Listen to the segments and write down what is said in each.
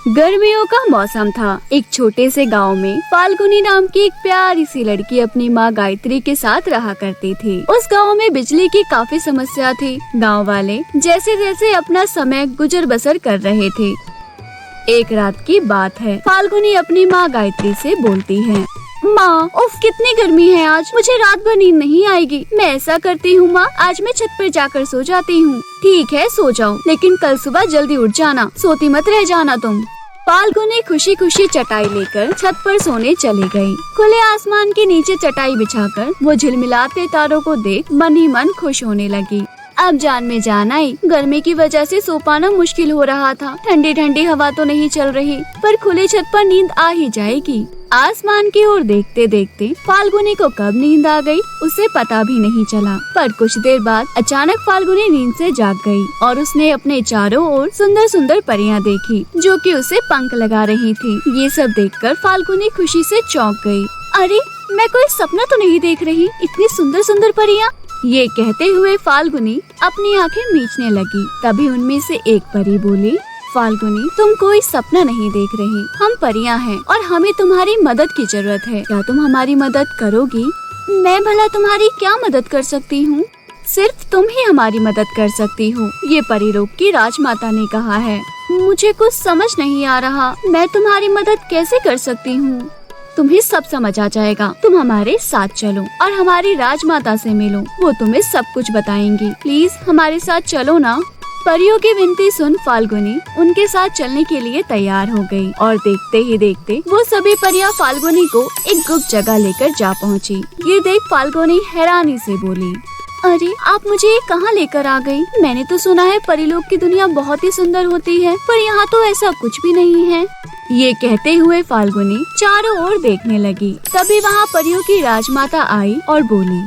गर्मियों का मौसम था। एक छोटे से गांव में फाल्गुनी नाम की एक प्यारी सी लड़की अपनी माँ गायत्री के साथ रहा करती थी। उस गांव में बिजली की काफी समस्या थी। गांव वाले जैसे जैसे अपना समय गुजर बसर कर रहे थे। एक रात की बात है, फाल्गुनी अपनी माँ गायत्री से बोलती है, माँ, उफ कितनी गर्मी है आज, मुझे रात भर नींद नहीं आएगी। मैं ऐसा करती हूँ माँ, आज मैं छत पर जाकर सो जाती हूँ। ठीक है, सो जाओ, लेकिन कल सुबह जल्दी उठ जाना, सोती मत रह जाना तुम। फाल्गुनी खुशी खुशी चटाई लेकर छत पर सोने चली गई। खुले आसमान के नीचे चटाई बिछाकर वो झिलमिलाते तारों को देख मन ही मन खुश होने लगी। अब जान में जान आई। गर्मी की वजह से सो पाना मुश्किल हो रहा था। ठंडी ठंडी हवा तो नहीं चल रही, पर खुली छत पर नींद आ ही जाएगी। आसमान की ओर देखते देखते फाल्गुनी को कब नींद आ गई उसे पता भी नहीं चला। पर कुछ देर बाद अचानक फाल्गुनी नींद से जाग गई और उसने अपने चारों ओर सुंदर सुंदर परियां देखी जो कि उसे पंख लगा रही थी। ये सब देखकर फाल्गुनी खुशी से चौंक गई। अरे, मैं कोई सपना तो नहीं देख रही, इतनी सुंदर सुंदर परियां। ये कहते हुए फाल्गुनी अपनी आंखें मीचने लगी। तभी उनमें से एक परी बोली, फाल्गुनी, तुम कोई सपना नहीं देख रही, हम परियां हैं और हमें तुम्हारी मदद की जरूरत है। क्या तुम हमारी मदद करोगी? मैं भला तुम्हारी क्या मदद कर सकती हूँ? सिर्फ तुम ही हमारी मदद कर सकती हो, ये परीलोक की राजमाता ने कहा है। मुझे कुछ समझ नहीं आ रहा, मैं तुम्हारी मदद कैसे कर सकती हूँ? तुम्हें सब समझ आ जाएगा। तुम हमारे साथ चलो और हमारी राजमाता से मिलो, वो तुम्हें सब कुछ बताएंगी। प्लीज हमारे साथ चलो ना। परियों की विनती सुन फाल्गुनी उनके साथ चलने के लिए तैयार हो गई और देखते ही देखते वो सभी परियां फाल्गुनी को एक गुप्त जगह लेकर जा पहुंची। ये देख फाल्गुनी हैरानी से बोली, अरे, आप मुझे कहाँ लेकर आ गई? मैंने तो सुना है परिलोक की दुनिया बहुत ही सुंदर होती है, पर यहाँ तो ऐसा कुछ भी नहीं है। ये कहते हुए फाल्गुनी चारों ओर देखने लगी। तभी वहाँ परियों की राजमाता आई और बोली,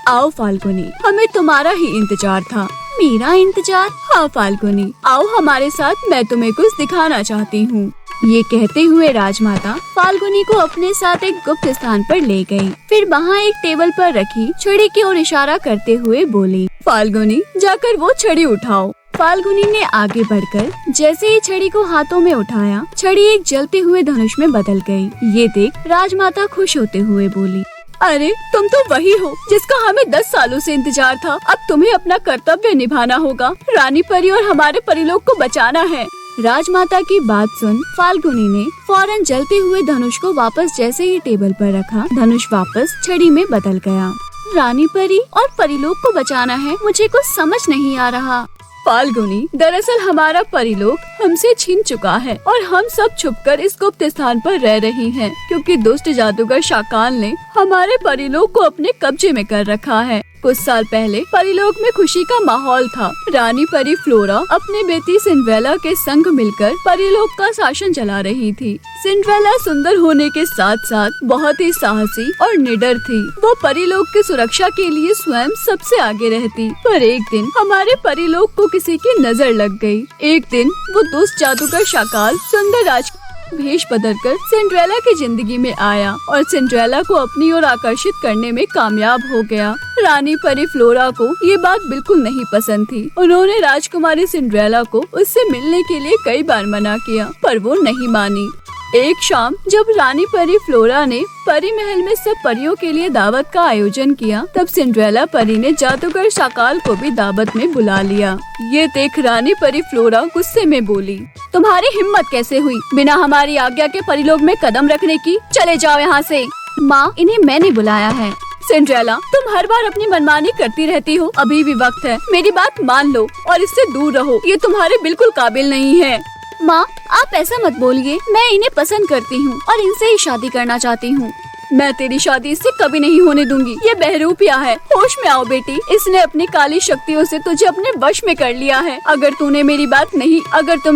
आओ फाल्गुनी, हमें तुम्हारा ही इंतजार था। मेरा इंतजार? हाँ फाल्गुनी, आओ हमारे साथ, मैं तुम्हें कुछ दिखाना चाहती हूँ। ये कहते हुए राजमाता फाल्गुनी को अपने साथ एक गुप्त स्थान पर ले गई। फिर वहाँ एक टेबल पर रखी छड़ी की ओर इशारा करते हुए बोली, फाल्गुनी, जाकर वो छड़ी उठाओ। फाल्गुनी ने आगे बढ़कर जैसे ही छड़ी को हाथों में उठाया, छड़ी एक जलते हुए धनुष में बदल गई। ये देख राजमाता खुश होते हुए बोली, अरे, तुम तो वही हो जिसका हमें 10 सालों से इंतजार था। अब तुम्हें अपना कर्तव्य निभाना होगा। रानी परी और हमारे परिलोक को बचाना है। राजमाता की बात सुन फाल्गुनी ने फौरन जलते हुए धनुष को वापस जैसे ही टेबल पर रखा, धनुष वापस छड़ी में बदल गया। रानी परी और परिलोक को बचाना है, मुझे कुछ समझ नहीं आ रहा। फाल्गुनी, दरअसल हमारा परिलोक हमसे छीन चुका है और हम सब छुपकर इस गुप्त स्थान पर रह रही हैं, क्योंकि दुष्ट जादूगर शाकाल ने हमारे परिलोक को अपने कब्जे में कर रखा है। कुछ साल पहले परिलोक में खुशी का माहौल था। रानी परी फ्लोरा अपनी बेटी सिंड्रेला के संग मिलकर परिलोक का शासन चला रही थी। सिंड्रेला सुंदर होने के साथ साथ बहुत ही साहसी और निडर थी। वो परिलोक की सुरक्षा के लिए स्वयं सबसे आगे रहती। पर एक दिन हमारे परिलोक को किसी की नजर लग गई। एक दिन वो दुष्ट जादूगर शाकाल सुंदर राज भेष बदलकर सिंड्रेला की जिंदगी में आया और सिंड्रेला को अपनी ओर आकर्षित करने में कामयाब हो गया। रानी परी फ्लोरा को ये बात बिल्कुल नहीं पसंद थी। उन्होंने राजकुमारी सिंड्रेला को उससे मिलने के लिए कई बार मना किया, पर वो नहीं मानी। एक शाम जब रानी परी फ्लोरा ने परी महल में सब परियों के लिए दावत का आयोजन किया, तब सिंड्रेला परी ने जादूगर शाकाल को भी दावत में बुला लिया। ये देख रानी परी फ्लोरा गुस्से में बोली, तुम्हारी हिम्मत कैसे हुई बिना हमारी आज्ञा के परिलोक में कदम रखने की? चले जाओ यहाँ से। माँ, इन्हें मैंने बुलाया है। सिंड्रेला, तुम हर बार अपनी मनमानी करती रहती हो। अभी भी वक्त है, मेरी बात मान लो और इससे दूर रहो। ये तुम्हारे बिल्कुल काबिल नहीं है। माँ, आप ऐसा मत बोलिए, मैं इन्हें पसंद करती हूँ और इनसे ही शादी करना चाहती हूँ। मैं तेरी शादी इससे कभी नहीं होने दूंगी। ये बहरूपिया है। होश में आओ बेटी, इसने अपनी काली शक्तियों से तुझे अपने वश में कर लिया है। अगर तुम्हें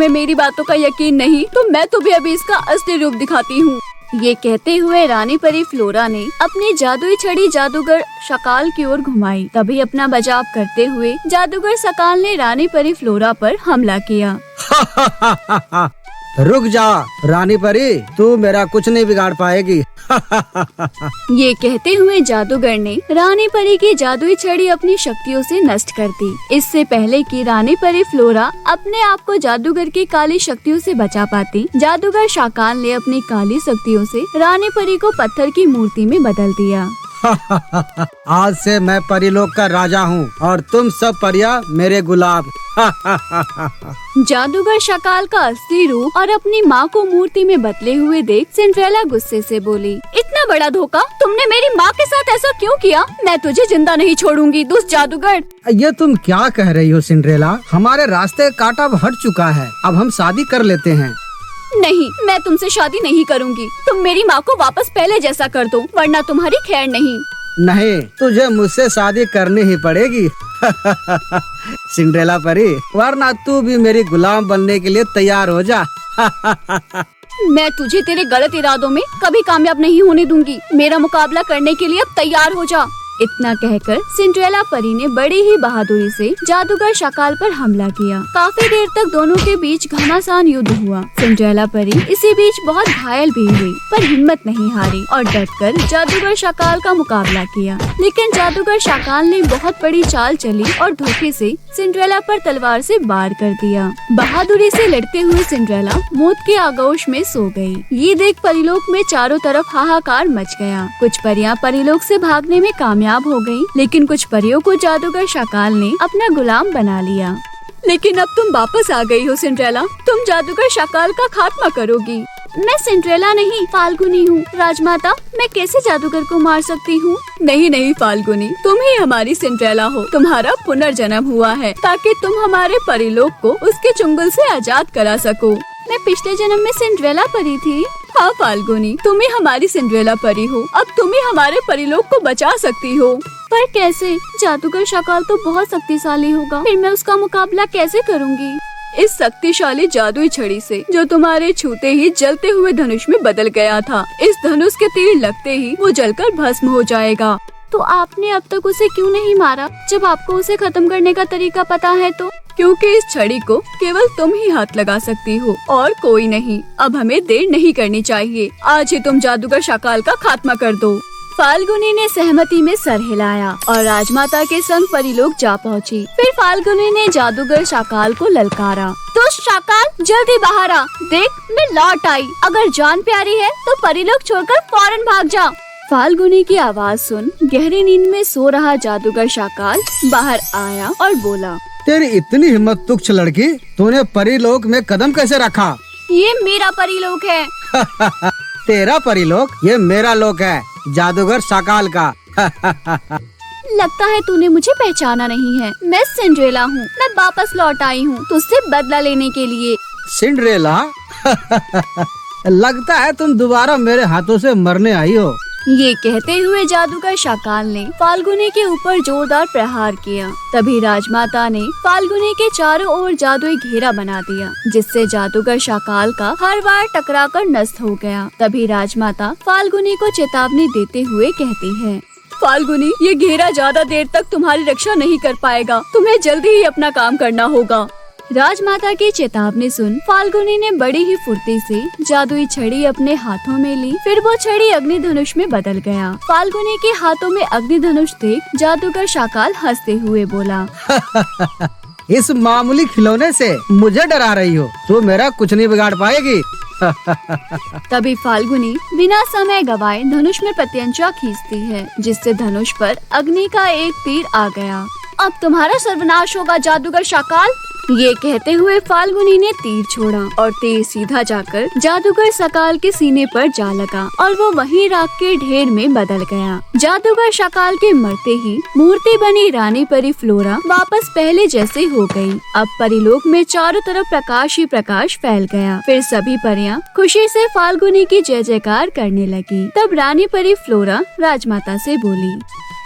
मेरी बातों का यकीन नहीं, तो मैं तुम्हें अभी इसका असली रूप दिखाती हूँ। ये कहते हुए रानी परी फ्लोरा ने अपनी जादुई छड़ी जादूगर शाकाल की ओर घुमाई। तभी अपना बचाव करते हुए जादूगर शाकाल ने रानी परी फ्लोरा पर हमला किया। रुक जा रानी परी, तू मेरा कुछ नहीं बिगाड़ पाएगी। ये कहते हुए जादूगर ने रानी परी की जादुई छड़ी अपनी शक्तियों से नष्ट कर दी। इससे पहले कि रानी परी फ्लोरा अपने आप को जादूगर की काली शक्तियों से बचा पाती, जादूगर शाकाल ने अपनी काली शक्तियों से रानी परी को पत्थर की मूर्ति में बदल दिया। आज से मैं परीलोक का राजा हूँ और तुम सब परियां मेरे गुलाम। जादूगर शाकाल का असली रूप और अपनी माँ को मूर्ति में बदले हुए देख सिंड्रेला गुस्से से बोली, इतना बड़ा धोखा, तुमने मेरी माँ के साथ ऐसा क्यों किया? मैं तुझे जिंदा नहीं छोड़ूंगी, दुष्ट जादूगर। ये तुम क्या कह रही हो सिंड्रेला? हमारे रास्ते कांटा अब हट चुका है, अब हम शादी कर लेते हैं। नहीं, मैं तुमसे शादी नहीं करूंगी। तुम मेरी माँ को वापस पहले जैसा कर दो, वरना तुम्हारी खैर नहीं। नहीं, तुझे मुझसे शादी करनी ही पड़ेगी। सिंड्रेला परी, वरना तू भी मेरी गुलाम बनने के लिए तैयार हो जा। मैं तुझे तेरे गलत इरादों में कभी कामयाब नहीं होने दूंगी। मेरा मुकाबला करने के लिए अब तैयार हो जा। इतना कहकर सिंड्रेला परी ने बड़ी ही बहादुरी से जादूगर शाकाल पर हमला किया। काफी देर तक दोनों के बीच घमासान युद्ध हुआ। सिंड्रेला परी इसी बीच बहुत घायल भी हुई, पर हिम्मत नहीं हारी और डटकर जादूगर शाकाल का मुकाबला किया। लेकिन जादूगर शाकाल ने बहुत बड़ी चाल चली और धोखे से सिंड्रेला पर तलवार से वार कर दिया। बहादुरी से लड़ते हुए सिंड्रेला मौत के आगोश में सो गई। ये देख परीलोक में चारों तरफ हाहाकार मच गया। कुछ परियां परीलोक से भागने में कामयाब हो गयी, लेकिन कुछ परियों को जादूगर शाकाल ने अपना गुलाम बना लिया। लेकिन अब तुम वापस आ गई हो सिंड्रेला, तुम जादूगर शाकाल का खात्मा करोगी। मैं सिंड्रेला नहीं, फाल्गुनी हूँ। राजमाता, मैं कैसे जादूगर को मार सकती हूँ? नहीं फाल्गुनी, तुम ही हमारी सिंड्रेला हो। तुम्हारा पुनर्जन्म हुआ है ताकि तुम हमारे परीलोक को उसके चुंगल से आजाद करा सको। मैं पिछले जन्म में सिंड्रेला परी थी। हाँ फाल्गुनी, तुम ही हमारी सिंड्रेला परी हो। अब तुम ही हमारे परीलोक को बचा सकती हो। पर कैसे? जादूगर शाकाल तो बहुत शक्तिशाली होगा, फिर मैं उसका मुकाबला कैसे करूँगी? इस शक्तिशाली जादुई छड़ी से, जो तुम्हारे छूते ही जलते हुए धनुष में बदल गया था। इस धनुष के तीर लगते ही वो जलकर भस्म हो जाएगा। तो आपने अब तक उसे क्यों नहीं मारा? जब आपको उसे खत्म करने का तरीका पता है तो? क्योंकि इस छड़ी को केवल तुम ही हाथ लगा सकती हो और कोई नहीं। अब हमें देर नहीं करनी चाहिए, आज ही तुम जादूगर शाकाल का खात्मा कर दो। फाल्गुनी ने सहमति में सर हिलाया और राजमाता के संग परीलोक जा पहुंची। फिर फाल्गुनी ने जादूगर शाकाल को ललकारा, दुष्ट शाकाल, जल्दी बाहर आ। देख, मैं लौट आई। अगर जान प्यारी है तो परीलोक छोड़कर फौरन भाग जा। फाल्गुनी की आवाज सुन गहरी नींद में सो रहा जादूगर शाकाल बाहर आया और बोला, तेरी इतनी हिम्मत तुच्छ लड़की, तूने परीलोक में कदम कैसे रखा? ये मेरा परीलोक है। तेरा परीलोक? ये मेरा लोक है, जादूगर शाकाल का। लगता है तूने मुझे पहचाना नहीं है। मैं सिंड्रेला हूँ। मैं वापस लौट आई हूँ तुझसे बदला लेने के लिए। सिंड्रेला? लगता है तुम दोबारा मेरे हाथों से मरने आई हो। ये कहते हुए जादूगर शाकाल ने फाल्गुनी के ऊपर जोरदार प्रहार किया। तभी राजमाता ने फाल्गुनी के चारों ओर जादुई घेरा बना दिया, जिससे जादूगर शाकाल का हर बार टकराकर नष्ट हो गया। तभी राजमाता फाल्गुनी को चेतावनी देते हुए कहती है, फाल्गुनी, ये घेरा ज्यादा देर तक तुम्हारी रक्षा नहीं कर पाएगा। तुम्हें जल्दी ही अपना काम करना होगा। राजमाता की चेतावनी सुन फाल्गुनी ने बड़ी ही फुर्ती से जादुई छड़ी अपने हाथों में ली। फिर वो छड़ी अग्नि धनुष में बदल गया। फाल्गुनी के हाथों में अग्नि धनुष देख जादूगर शाकाल हंसते हुए बोला, इस मामूली खिलौने से मुझे डरा रही हो? तो मेरा कुछ नहीं बिगाड़ पाएगी। तभी फाल्गुनी बिना समय गवाए धनुष में प्रत्यंचा खींचती है, जिससे धनुष पर अग्नि का एक तीर आ गया। अब तुम्हारा सर्वनाश होगा जादूगर शाकाल। ये कहते हुए फाल्गुनी ने तीर छोड़ा और तीर सीधा जाकर जादूगर शाकाल के सीने पर जा लगा और वो वहीं राख के ढेर में बदल गया। जादूगर शाकाल के मरते ही मूर्ति बनी रानी परी फ्लोरा वापस पहले जैसे हो गई। अब परीलोक में चारों तरफ प्रकाश ही प्रकाश फैल गया। फिर सभी परियां खुशी से फाल्गुनी की जय जयकार करने लगी। तब रानी परी फ्लोरा राजमाता से बोली,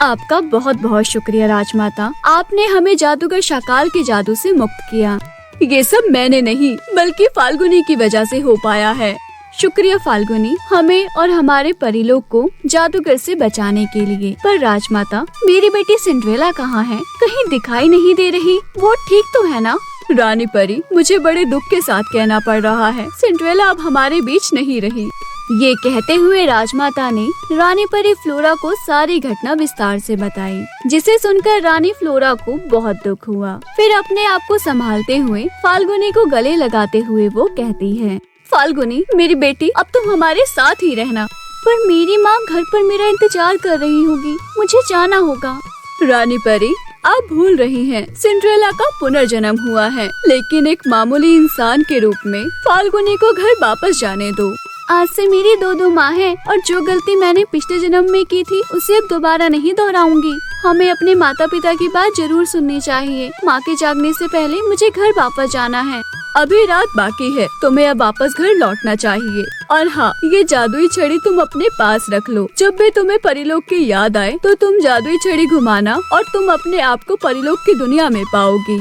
आपका बहुत बहुत शुक्रिया राजमाता, आपने हमें जादूगर शाकाल के जादू से मुक्त किया। ये सब मैंने नहीं बल्कि फाल्गुनी की वजह से हो पाया है। शुक्रिया फाल्गुनी, हमें और हमारे परीलोक को जादूगर से बचाने के लिए। पर राजमाता, मेरी बेटी सिंड्रेला कहाँ है? कहीं दिखाई नहीं दे रही। वो ठीक तो है ना? रानी परी, मुझे बड़े दुख के साथ कहना पड़ रहा है, सिंड्रेला अब हमारे बीच नहीं रही। ये कहते हुए राजमाता ने रानी परी फ्लोरा को सारी घटना विस्तार से बताई, जिसे सुनकर रानी फ्लोरा को बहुत दुख हुआ। फिर अपने आप को संभालते हुए फाल्गुनी को गले लगाते हुए वो कहती है, फाल्गुनी मेरी बेटी, अब तुम हमारे साथ ही रहना, पर मेरी माँ घर पर मेरा इंतजार कर रही होगी, मुझे जाना होगा। रानी परी, आप भूल रही हैं, सिंड्रेला का पुनर्जन्म हुआ है, लेकिन एक मामूली इंसान के रूप में फाल्गुनी को घर वापस जाने दो। आज से मेरी दो माँ हैं और जो गलती मैंने पिछले जन्म में की थी उसे अब दोबारा नहीं दोहराऊंगी। हमें अपने माता पिता की बात जरूर सुननी चाहिए। माँ के जागने से पहले मुझे घर वापस जाना है। अभी रात बाकी है, तुम्हें अब वापस घर लौटना चाहिए। और हाँ, ये जादुई छड़ी तुम अपने पास रख लो। जब भी तुम्हें परीलोक की याद आए तो तुम जादुई छड़ी घुमाना और तुम अपने आप को परीलोक की दुनिया में पाओगी।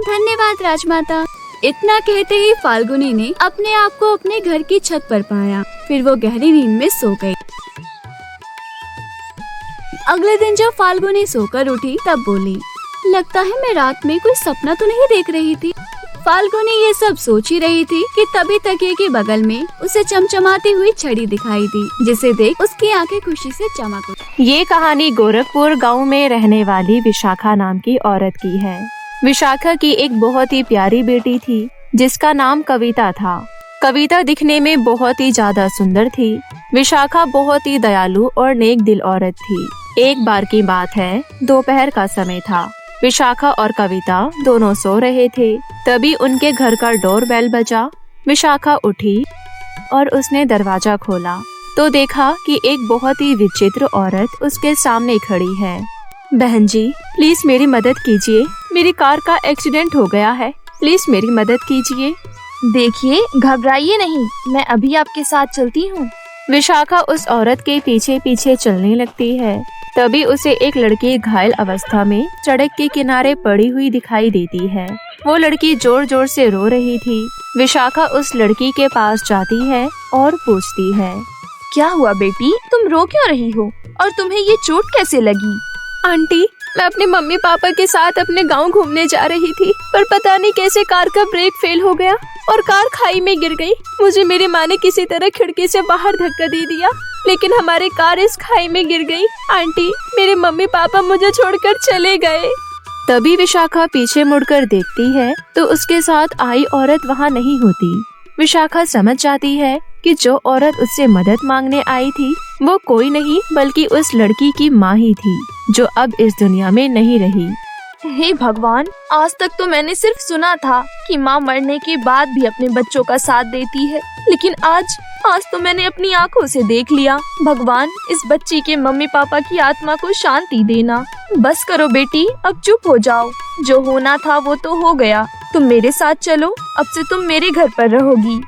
धन्यवाद राजमाता। इतना कहते ही फाल्गुनी ने अपने आप को अपने घर की छत पर पाया। फिर वो गहरी नींद में सो गई। अगले दिन जब फाल्गुनी सोकर उठी तब बोली, लगता है मैं रात में कोई सपना तो नहीं देख रही थी। फाल्गुनी ये सब सोच ही रही थी कि तभी तकिए के बगल में उसे चमचमाती हुई छड़ी दिखाई दी, जिसे देख उसकी आंखें खुशी से चमक उठी। ये कहानी गोरखपुर गांव में रहने वाली विशाखा नाम की औरत की है। विशाखा की एक बहुत ही प्यारी बेटी थी जिसका नाम कविता था। कविता दिखने में बहुत ही ज्यादा सुंदर थी। विशाखा बहुत ही दयालु और नेक दिल औरत थी। एक बार की बात है, दोपहर का समय था। विशाखा और कविता दोनों सो रहे थे। तभी उनके घर का डोरबेल बजा। विशाखा उठी और उसने दरवाजा खोला तो देखा कि एक बहुत ही विचित्र औरत उसके सामने खड़ी है। बहन जी, प्लीज मेरी मदद कीजिए, मेरी कार का एक्सीडेंट हो गया है, प्लीज मेरी मदद कीजिए। देखिए, घबराइए नहीं, मैं अभी आपके साथ चलती हूँ। विशाखा उस औरत के पीछे पीछे चलने लगती है। तभी उसे एक लड़की घायल अवस्था में सड़क के किनारे पड़ी हुई दिखाई देती है। वो लड़की जोर जोर से रो रही थी। विशाखा उस लड़की के पास जाती है और पूछती है, क्या हुआ बेटी, तुम रो क्यों रही हो और तुम्हें ये चोट कैसे लगी? आंटी, मैं अपने मम्मी पापा के साथ अपने गांव घूमने जा रही थी, पर पता नहीं कैसे कार का ब्रेक फेल हो गया और कार खाई में गिर गई। मुझे मेरी माँ ने किसी तरह खिड़की से बाहर धक्का दे दिया, लेकिन हमारी कार इस खाई में गिर गई। आंटी, मेरे मम्मी पापा मुझे छोड़कर चले गए। तभी विशाखा पीछे मुड़कर देखती है तो उसके साथ आई औरत वहाँ नहीं होती। विशाखा समझ जाती है कि जो औरत उससे मदद मांगने आई थी वो कोई नहीं बल्कि उस लड़की की माँ ही थी, जो अब इस दुनिया में नहीं रही। हे भगवान, आज तक तो मैंने सिर्फ सुना था कि माँ मरने के बाद भी अपने बच्चों का साथ देती है, लेकिन आज तो मैंने अपनी आंखों से देख लिया। भगवान, इस बच्ची के मम्मी पापा की आत्मा को शांति देना। बस करो बेटी, अब चुप हो जाओ। जो होना था वो तो हो गया। तुम मेरे साथ चलो, अब से तुम मेरे घर पर रहोगी।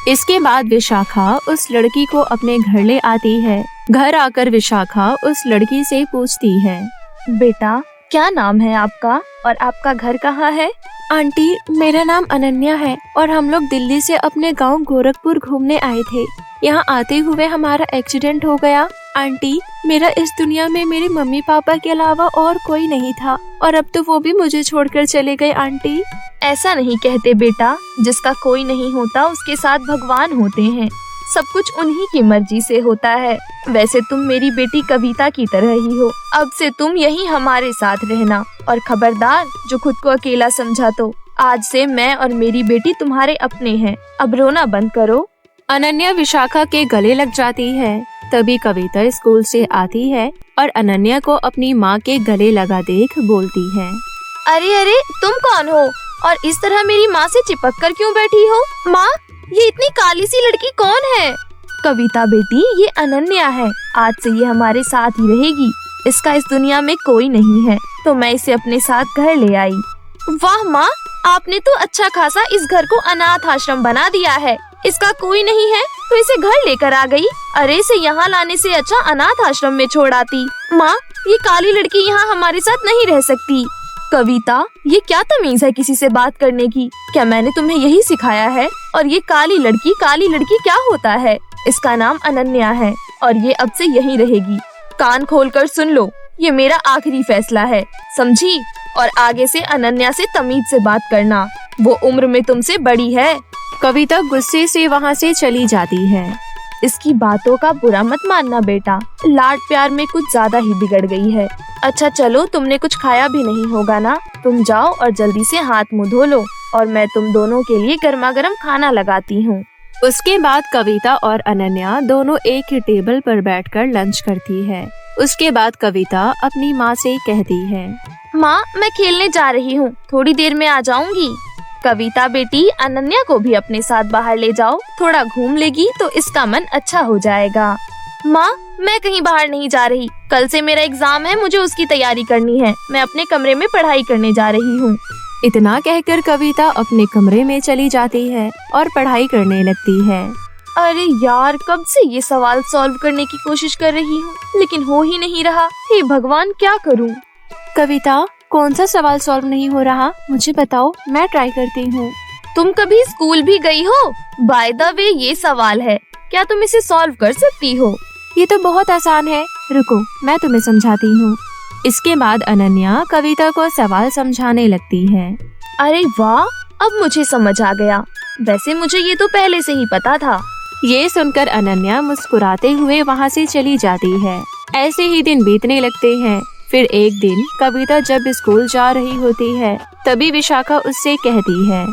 इसके बाद विशाखा उस लड़की को अपने घर ले आती है। घर आकर विशाखा उस लड़की से पूछती है, बेटा, क्या नाम है आपका और आपका घर कहाँ है? आंटी, मेरा नाम अनन्या है और हम लोग दिल्ली से अपने गांव गोरखपुर घूमने आए थे। यहाँ आते हुए हमारा एक्सीडेंट हो गया। आंटी, मेरा इस दुनिया में मेरे मम्मी पापा के अलावा और कोई नहीं था और अब तो वो भी मुझे छोड़कर चले गए। आंटी, ऐसा नहीं कहते बेटा, जिसका कोई नहीं होता उसके साथ भगवान होते हैं। सब कुछ उन्हीं की मर्जी से होता है। वैसे तुम मेरी बेटी कविता की तरह ही हो। अब से तुम यहीं हमारे साथ रहना और खबरदार, जो खुद को अकेला समझा तो आज से मैं और मेरी बेटी तुम्हारे अपने हैं। अब रोना बंद करो। अनन्या विशाखा के गले लग जाती है। तभी कविता स्कूल से आती है और अनन्या को अपनी माँ के गले लगा देख बोलती है, अरे अरे, तुम कौन हो और इस तरह मेरी माँ से चिपक कर क्यों बैठी हो? माँ, ये इतनी काली सी लड़की कौन है? कविता बेटी, ये अनन्या है। आज से ये हमारे साथ ही रहेगी। इसका इस दुनिया में कोई नहीं है, तो मैं इसे अपने साथ घर ले आई। वाह माँ, आपने तो अच्छा खासा इस घर को अनाथ आश्रम बना दिया है। इसका कोई नहीं है तो इसे घर लेकर आ गई। अरे, इसे यहाँ लाने से अच्छा अनाथ आश्रम में छोड़ आती। माँ, ये काली लड़की यहाँ हमारे साथ नहीं रह सकती। कविता, ये क्या तमीज है किसी से बात करने की? क्या मैंने तुम्हें यही सिखाया है? और ये काली लड़की क्या होता है? इसका नाम अनन्या है और ये अब से यहीं रहेगी। कान खोलकर सुन लो, ये मेरा आखिरी फैसला है, समझी? और आगे से अनन्या से तमीज से बात करना। वो उम्र में तुमसे बड़ी है। कविता गुस्से से वहाँ से चली जाती है। इसकी बातों का बुरा मत मानना बेटा, लाड प्यार में कुछ ज्यादा ही बिगड़ गई है। अच्छा चलो, तुमने कुछ खाया भी नहीं होगा ना, तुम जाओ और जल्दी से हाथ मुंह धो लो और मैं तुम दोनों के लिए गर्मा गर्म खाना लगाती हूँ। उसके बाद कविता और अनन्या दोनों एक ही टेबल पर बैठकर लंच करती है। उसके बाद कविता अपनी माँ से कहती है, माँ मैं खेलने जा रही हूँ, थोड़ी देर में आ जाऊंगी। कविता बेटी, अनन्या को भी अपने साथ बाहर ले जाओ, थोड़ा घूम लेगी तो इसका मन अच्छा हो जाएगा। माँ मैं कहीं बाहर नहीं जा रही, कल से मेरा एग्जाम है, मुझे उसकी तैयारी करनी है, मैं अपने कमरे में पढ़ाई करने जा रही हूँ। इतना कहकर कविता अपने कमरे में चली जाती है और पढ़ाई करने लगती है। अरे यार, कब से ये सवाल सॉल्व करने की कोशिश कर रही हूँ लेकिन हो ही नहीं रहा। हे भगवान, क्या करूँ? कविता, कौन सा सवाल सॉल्व नहीं हो रहा, मुझे बताओ, मैं ट्राई करती हूँ। तुम कभी स्कूल भी गई हो? बाय द वे ये सवाल है, क्या तुम इसे सॉल्व कर सकती हो? ये तो बहुत आसान है, रुको मैं तुम्हें समझाती हूँ। इसके बाद अनन्या कविता को सवाल समझाने लगती है। अरे वाह, अब मुझे समझ आ गया, वैसे मुझे ये तो पहले से ही पता था। ये सुनकर अनन्या मुस्कुराते हुए वहाँ से चली जाती है। ऐसे ही दिन बीतने लगते हैं। फिर एक दिन कविता जब स्कूल जा रही होती है तभी विशाखा उससे कहती है,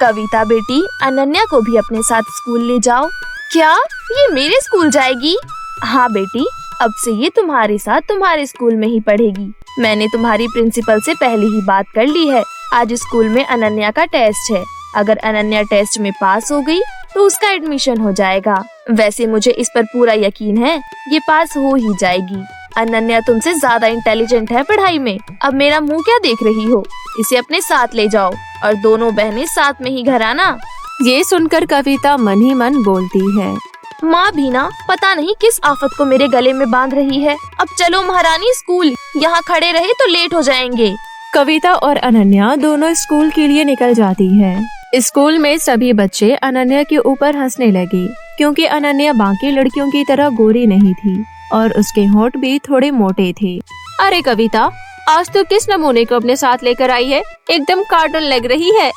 कविता बेटी, अनन्या को भी अपने साथ स्कूल ले जाओ। क्या ये मेरे स्कूल जाएगी? हाँ बेटी, अब से ये तुम्हारे साथ तुम्हारे स्कूल में ही पढ़ेगी। मैंने तुम्हारी प्रिंसिपल से पहले ही बात कर ली है। आज स्कूल में अनन्या का टेस्ट है, अगर अनन्या टेस्ट में पास हो गई तो उसका एडमिशन हो जाएगा। वैसे मुझे इस पर पूरा यकीन है, ये पास हो ही जाएगी। अनन्या तुमसे ज्यादा इंटेलिजेंट है पढ़ाई में। अब मेरा मुंह क्या देख रही हो? इसे अपने साथ ले जाओ और दोनों बहनें साथ में ही घर आना। ये सुनकर कविता मन ही मन बोलती है, माँ भी ना पता नहीं किस आफत को मेरे गले में बांध रही है। अब चलो महारानी स्कूल, यहाँ खड़े रहे तो लेट हो जाएंगे। कविता और अनन्या दोनों स्कूल के लिए निकल जाती हैं। स्कूल में सभी बच्चे अनन्या के ऊपर हंसने लगे क्योंकि अनन्या बाकी लड़कियों की तरह गोरी नहीं थी और उसके होंठ भी थोड़े मोटे थे। अरे कविता, आज तो किस नमूने को अपने साथ लेकर आई है, एकदम कार्टून लग रही है।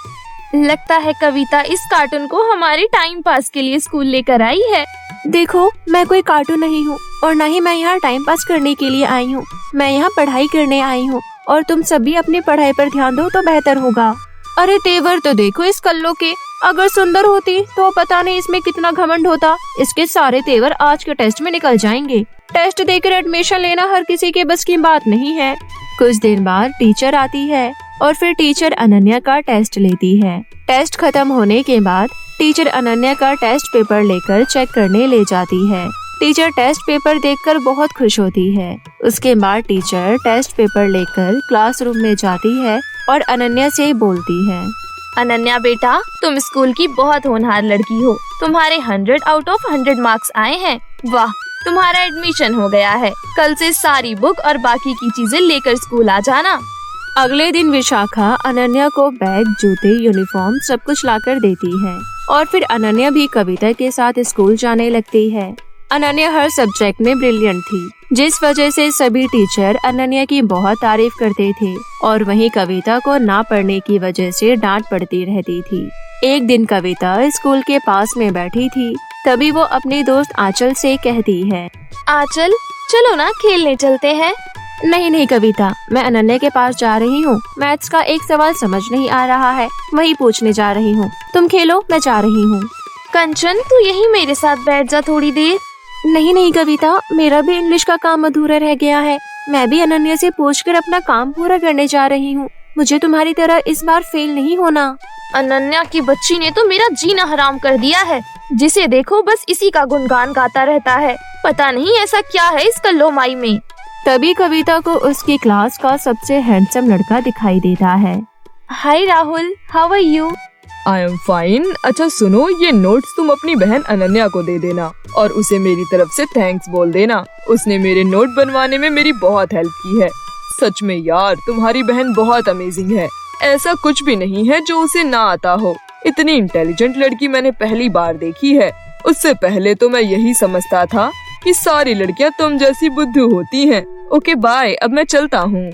लगता है कविता इस कार्टून को हमारे टाइम पास के लिए स्कूल लेकर आई है। देखो, मैं कोई कार्टून नहीं हूँ और न ही मैं यहाँ टाइम पास करने के लिए आई हूँ। मैं यहाँ पढ़ाई करने आई हूँ और तुम सभी अपनी पढ़ाई पर ध्यान दो तो बेहतर होगा। अरे तेवर तो देखो इस कल्लो के, अगर सुंदर होती तो पता नहीं इसमें कितना घमंड होता। इसके सारे तेवर आज के टेस्ट में निकल जाएंगे। टेस्ट देकर एडमिशन लेना हर किसी के बस की बात नहीं है। कुछ दिन बाद टीचर आती है और फिर टीचर अनन्या का टेस्ट लेती है। टेस्ट खत्म होने के बाद टीचर अनन्या का टेस्ट पेपर लेकर चेक करने ले जाती है। टीचर टेस्ट पेपर देखकर बहुत खुश होती है। उसके बाद टीचर टेस्ट पेपर लेकर क्लासरूम में जाती है और अनन्या से बोलती है, अनन्या बेटा, तुम स्कूल की बहुत होनहार लड़की हो। तुम्हारे 100 आउट ऑफ 100 मार्क्स आए हैं। वाह, तुम्हारा एडमिशन हो गया है। कल से सारी बुक और बाकी की चीजें लेकर स्कूल आ जाना। अगले दिन विशाखा अनन्या को बैग, जूते, यूनिफॉर्म सब कुछ लाकर देती है और फिर अनन्या भी कविता के साथ स्कूल जाने लगती है। अनन्या हर सब्जेक्ट में ब्रिलियंट थी, जिस वजह से सभी टीचर अनन्या की बहुत तारीफ करते थे और वहीं कविता को ना पढ़ने की वजह से डांट पड़ती रहती थी। एक दिन कविता स्कूल के पास में बैठी थी, तभी वो अपनी दोस्त आंचल से कहती है, आंचल चलो ना खेलने चलते हैं। नहीं कविता, मैं अनन्या के पास जा रही हूँ। मैथ्स का एक सवाल समझ नहीं आ रहा है, वही पूछने जा रही हूँ। तुम खेलो, मैं जा रही हूँ। कंचन, तू यहीं मेरे साथ बैठ जा थोड़ी देर। नहीं कविता, मेरा भी इंग्लिश का काम अधूरा रह गया है। मैं भी अनन्या से पूछकर अपना काम पूरा करने जा रही हूँ। मुझे तुम्हारी तरह इस बार फेल नहीं होना। अनन्या की बच्ची ने तो मेरा जीना हराम कर दिया है। जिसे देखो बस इसी का गुणगान गाता रहता है। पता नहीं ऐसा क्या है इस कल्लोमाई में। तभी कविता को उसकी क्लास का सबसे हैंडसम लड़का दिखाई देता है। Hi Rahul, how are you? I am fine. अच्छा सुनो, ये नोट्स तुम अपनी बहन अनन्या को दे देना और उसे मेरी तरफ से थैंक्स बोल देना। उसने मेरे नोट बनवाने में मेरी बहुत हेल्प की है। सच में यार, तुम्हारी बहन बहुत अमेजिंग है। ऐसा कुछ भी नहीं है जो उसे ना आता हो। इतनी इंटेलिजेंट लड़की मैंने पहली बार देखी है। उससे पहले तो मैं यही समझता था कि सारी लड़कियां तुम जैसी बुद्धू होती हैं। ओके बाय, अब मैं चलता हूँ।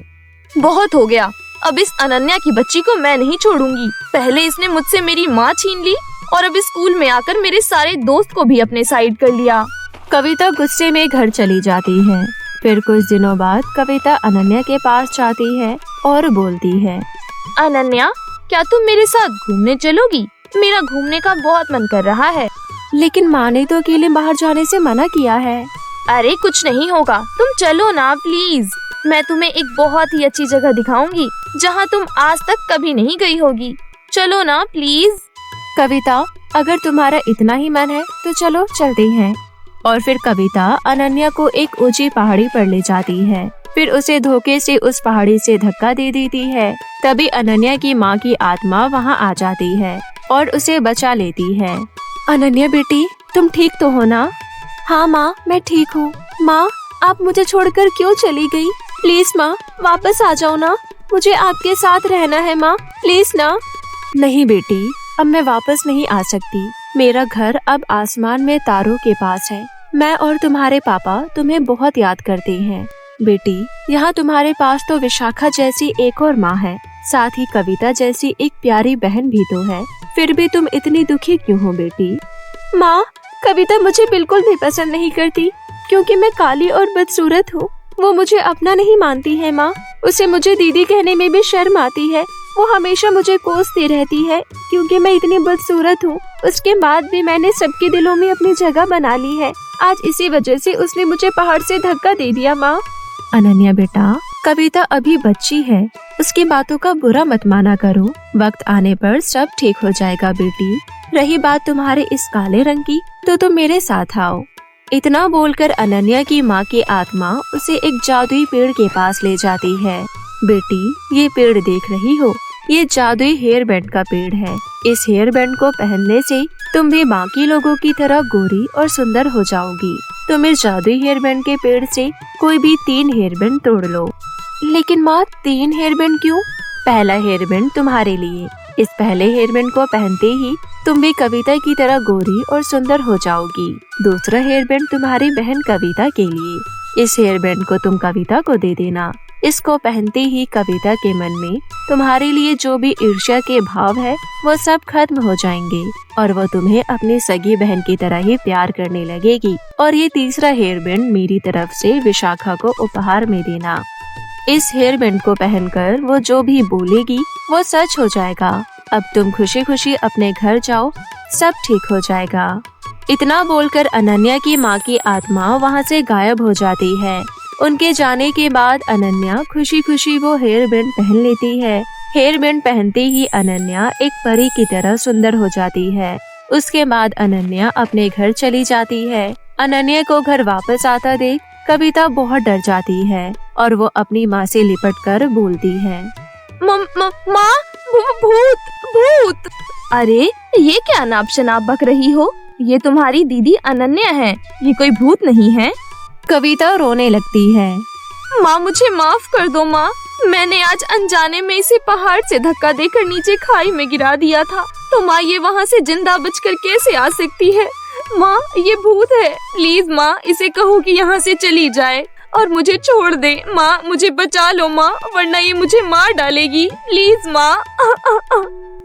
बहुत हो गया, अब इस अनन्या की बच्ची को मैं नहीं छोड़ूंगी। पहले इसने मुझसे मेरी माँ छीन ली और अब इस स्कूल में आकर मेरे सारे दोस्त को भी अपने साइड कर लिया। कविता गुस्से में घर चली जाती है। फिर कुछ दिनों बाद कविता अनन्या के पास जाती है और बोलती है, अनन्या, क्या तुम मेरे साथ घूमने चलोगी? मेरा घूमने का बहुत मन कर रहा है। लेकिन माँ ने तो अकेले बाहर जाने से मना किया है। अरे कुछ नहीं होगा, तुम चलो ना प्लीज। मैं तुम्हें एक बहुत ही अच्छी जगह दिखाऊंगी जहाँ तुम आज तक कभी नहीं गई होगी। चलो ना प्लीज। कविता, अगर तुम्हारा इतना ही मन है तो चलो चलते हैं। और फिर कविता अनन्या को एक ऊंची पहाड़ी पर ले जाती है। फिर उसे धोखे से उस पहाड़ी से धक्का दे देती है। तभी अनन्या की माँ की आत्मा वहाँ आ जाती है और उसे बचा लेती है। अनन्या बेटी, तुम ठीक तो हो ना? हाँ माँ, मैं ठीक हूँ। माँ, आप मुझे छोड़कर क्यों चली गई? प्लीज माँ, वापस आ जाओ ना। मुझे आपके साथ रहना है माँ, प्लीज ना। नहीं बेटी, अब मैं वापस नहीं आ सकती। मेरा घर अब आसमान में तारों के पास है। मैं और तुम्हारे पापा तुम्हें बहुत याद करते हैं। बेटी, यहाँ तुम्हारे पास तो विशाखा जैसी एक और माँ है, साथ ही कविता जैसी एक प्यारी बहन भी तो है। फिर भी तुम इतनी दुखी क्यों हो बेटी? माँ, कविता मुझे बिल्कुल भी पसंद नहीं करती क्योंकि मैं काली और बदसूरत हूँ। वो मुझे अपना नहीं मानती है माँ। उसे मुझे दीदी कहने में भी शर्म आती है। वो हमेशा मुझे कोसती रहती है क्योंकि मैं इतनी बदसूरत हूँ। उसके बाद भी मैंने सबके दिलों में अपनी जगह बना ली है। आज इसी वजह से उसने मुझे पहाड़ से धक्का दे दिया माँ। अनन्या बेटा, कविता अभी बच्ची है, उसकी बातों का बुरा मत माना करो। वक्त आने पर सब ठीक हो जाएगा बेटी। रही बात तुम्हारे इस काले रंग की, तो तुम मेरे साथ आओ। इतना बोलकर अनन्या की माँ की आत्मा उसे एक जादुई पेड़ के पास ले जाती है। बेटी, ये पेड़ देख रही हो, ये जादुई हेयर बैंड का पेड़ है। इस हेयर बैंड को पहनने से तुम भी बाकी लोगों की तरह गोरी और सुंदर हो जाओगी। तुम इस जादुई हेयर बैंड के पेड़ से कोई भी 3 हेयर बैंड तोड़ लो। लेकिन माँ, 3 हेयर बैंड क्यों? पहला हेयर बैंड तुम्हारे लिए। इस पहले हेयर बैंड को पहनते ही तुम भी कविता की तरह गोरी और सुंदर हो जाओगी। दूसरा हेयर बैंड तुम्हारी बहन कविता के लिए। इस हेयर बैंड को तुम कविता को दे देना। इसको पहनते ही कविता के मन में तुम्हारे लिए जो भी ईर्ष्या के भाव है वो सब खत्म हो जाएंगे और वो तुम्हें अपनी सगी बहन की तरह ही प्यार करने लगेगी। और ये तीसरा हेयर बैंड मेरी तरफ से विशाखा को उपहार में देना। इस हेयर बैंड को पहनकर वो जो भी बोलेगी वो सच हो जाएगा। अब तुम खुशी खुशी अपने घर जाओ, सब ठीक हो जाएगा। इतना बोलकर अनन्या की माँ की आत्मा वहाँ से गायब हो जाती है। उनके जाने के बाद अनन्या खुशी खुशी वो हेयर बैंड पहन लेती है। हेयर बैंड पहनते ही अनन्या एक परी की तरह सुंदर हो जाती है। उसके बाद अनन्या अपने घर चली जाती है। अनन्या को घर वापस आता देख कविता बहुत डर जाती है और वो अपनी माँ से लिपट कर बोलती है, माँ, भूत। अरे ये क्या नाप शनाप बक रही हो? ये तुम्हारी दीदी अनन्या है, ये कोई भूत नहीं है। कविता रोने लगती है। माँ, मुझे माफ कर दो माँ। मैंने आज अनजाने में इसे पहाड़ से धक्का देकर नीचे खाई में गिरा दिया था, तो माँ ये वहाँ से जिंदा बचकर कैसे आ सकती है? माँ, ये भूत है। प्लीज माँ, इसे कहो कि यहाँ से चली जाए और मुझे छोड़ दे। माँ, मुझे बचा लो माँ, वरना ये मुझे मार डालेगी। प्लीज माँ।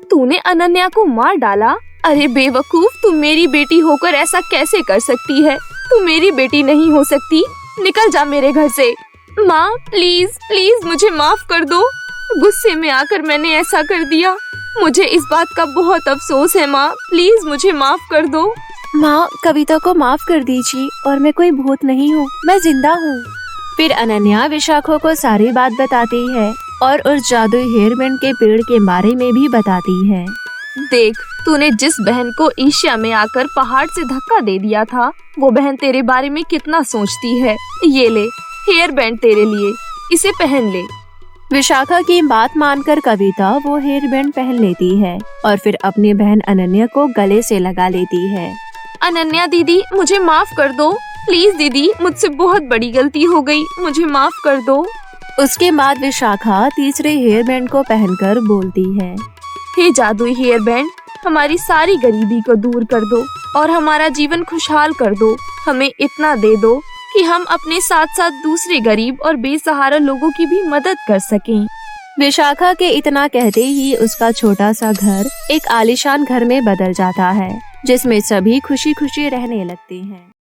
तूने अनन्या को मार डाला? अरे बेवकूफ, तू मेरी बेटी होकर ऐसा कैसे कर सकती है? तू मेरी बेटी नहीं हो सकती। निकल जा मेरे घर से। माँ, प्लीज मुझे माफ कर दो। गुस्से में आकर मैंने ऐसा कर दिया। मुझे इस बात का बहुत अफसोस है माँ, प्लीज मुझे माफ कर दो। माँ, कविता को माफ कर दीजिए और मैं कोई भूत नहीं हूँ, मैं जिंदा हूँ। फिर अनन्या विशाखा को सारी बात बताती है और उस जादुई हेयर बैंड के पेड़ के बारे में भी बताती है। देख, तूने जिस बहन को ईर्ष्या में आकर पहाड़ से धक्का दे दिया था, वो बहन तेरे बारे में कितना सोचती है। ये ले हेयर बैंड तेरे लिए, इसे पहन ले। विशाखा की बात मानकर कविता वो हेयर बैंड पहन लेती है और फिर अपनी बहन अनन्या को गले से लगा लेती है। अनन्या दीदी, मुझे माफ कर दो। प्लीज दीदी, मुझसे बहुत बड़ी गलती हो गई, मुझे माफ कर दो। उसके बाद विशाखा तीसरे हेयर बैंड को पहनकर बोलती है, हे जादुई हेयर बैंड, हमारी सारी गरीबी को दूर कर दो और हमारा जीवन खुशहाल कर दो। हमें इतना दे दो कि हम अपने साथ साथ दूसरे गरीब और बेसहारा लोगों की भी मदद कर सकें। विशाखा के इतना कहते ही उसका छोटा सा घर एक आलीशान घर में बदल जाता है, जिसमें सभी खुशी खुशी रहने लगते हैं।